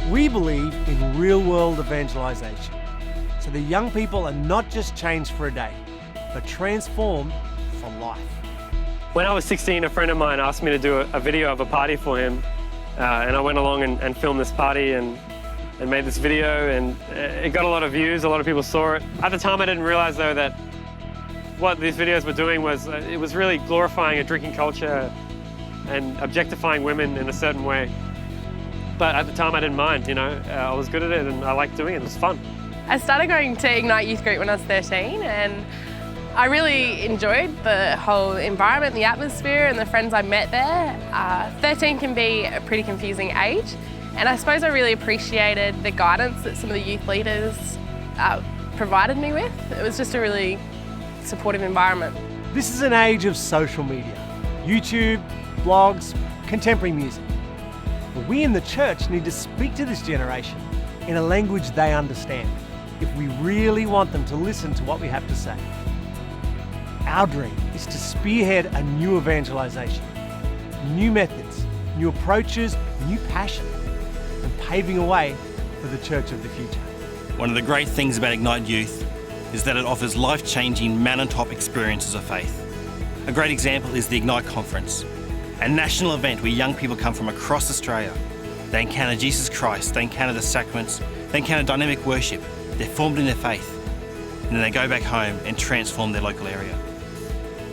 We believe in real-world evangelization. So the young people are not just changed for a day, but transformed for life. When I was 16, a friend of mine asked me to do a video of a party for him. And I went along and filmed this party and made this video, and it got a lot of views. A lot of people saw it. At the time, I didn't realize, though, that what these videos were doing was it was really glorifying a drinking culture and objectifying women in a certain way. But at the time, I didn't mind, I was good at it and I liked doing it. It was fun. I started going to Ignite Youth Group when I was 13, and I really enjoyed the whole environment, the atmosphere, and the friends I met there. 13 can be a pretty confusing age, and I suppose I really appreciated the guidance that some of the youth leaders provided me with. It was just a really supportive environment. This is an age of social media, YouTube, blogs, contemporary music. But we in the church need to speak to this generation in a language they understand if we really want them to listen to what we have to say. Our dream is to spearhead a new evangelization, new methods, new approaches, new passion, and paving a way for the church of the future. One of the great things about Ignite Youth is that it offers life-changing mountaintop experiences of faith. A great example is the Ignite Conference, a national event where young people come from across Australia. They encounter Jesus Christ, they encounter the sacraments, they encounter dynamic worship, they're formed in their faith, and then they go back home and transform their local area.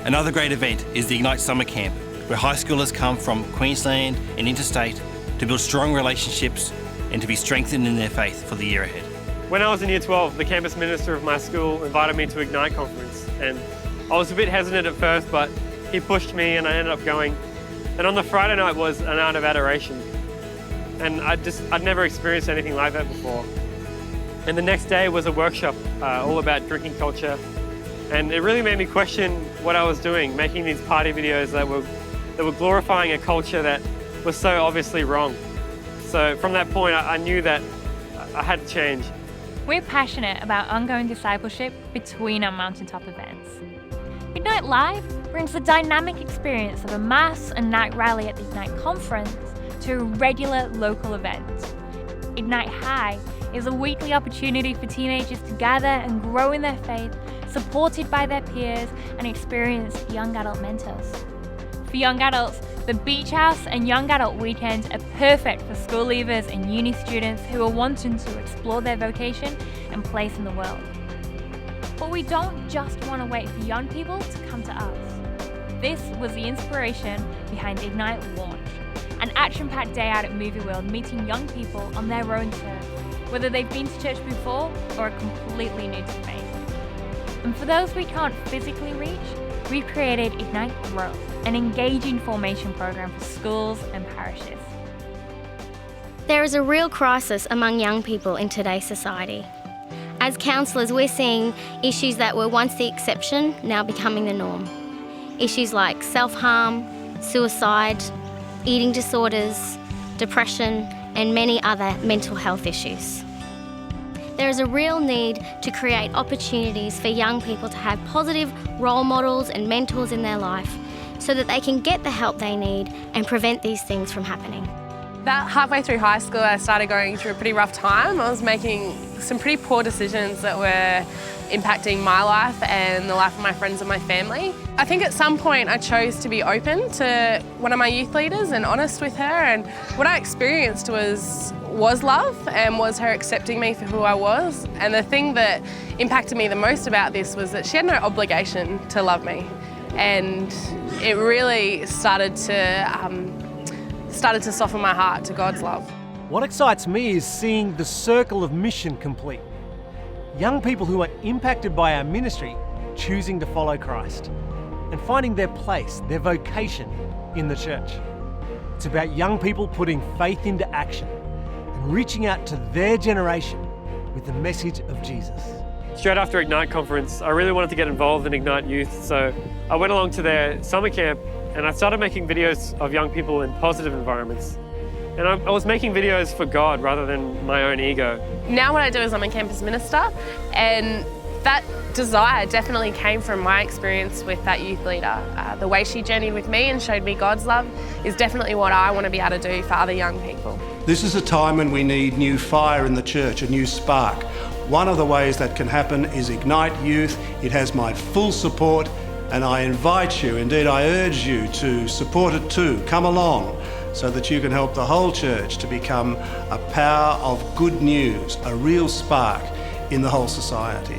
Another great event is the Ignite Summer Camp, where high schoolers come from Queensland and interstate to build strong relationships and to be strengthened in their faith for the year ahead. When I was in Year 12, the campus minister of my school invited me to Ignite Conference, and I was a bit hesitant at first, but he pushed me and I ended up going. And on the Friday night was a night of adoration, and I'd never experienced anything like that before. And the next day was a workshop all about drinking culture, and it really made me question what I was doing, making these party videos that were glorifying a culture that was so obviously wrong. So from that point, I knew that I had to change. We're passionate about ongoing discipleship between our mountaintop events. Ignite Live brings the dynamic experience of a mass and night rally at the Ignite Conference to a regular local event. Ignite High is a weekly opportunity for teenagers to gather and grow in their faith, supported by their peers and experienced young adult mentors. For young adults, the Beach House and Young Adult Weekends are perfect for school leavers and uni students who are wanting to explore their vocation and place in the world. But we don't just want to wait for young people to come to us. This was the inspiration behind Ignite Launch, an action-packed day out at Movie World, meeting young people on their own turf, whether they've been to church before or are completely new to faith. And for those we can't physically reach, we've created Ignite Growth, an engaging formation program for schools and parishes. There is a real crisis among young people in today's society. As counsellors, we're seeing issues that were once the exception now becoming the norm. Issues like self-harm, suicide, eating disorders, depression, and many other mental health issues. There is a real need to create opportunities for young people to have positive role models and mentors in their life so that they can get the help they need and prevent these things from happening. About halfway through high school, I started going through a pretty rough time. I was making some pretty poor decisions that were impacting my life and the life of my friends and my family. I think at some point I chose to be open to one of my youth leaders and honest with her, and what I experienced was love and was her accepting me for who I was. And the thing that impacted me the most about this was that she had no obligation to love me, and it really started to soften my heart to God's love. What excites me is seeing the circle of mission complete. Young people who are impacted by our ministry choosing to follow Christ and finding their place, their vocation in the church. It's about young people putting faith into action and reaching out to their generation with the message of Jesus. Straight after Ignite Conference, I really wanted to get involved in Ignite Youth, so I went along to their summer camp and I started making videos of young people in positive environments. And I was making videos for God rather than my own ego. Now what I do is I'm a campus minister, and That desire definitely came from my experience with that youth leader. The way she journeyed with me and showed me God's love is definitely what I want to be able to do for other young people. This is a time when we need new fire in the church, a new spark. One of the ways that can happen is Ignite Youth. It has my full support, and I invite you, indeed I urge you to support it too. Come along so that you can help the whole church to become a power of good news, a real spark in the whole society.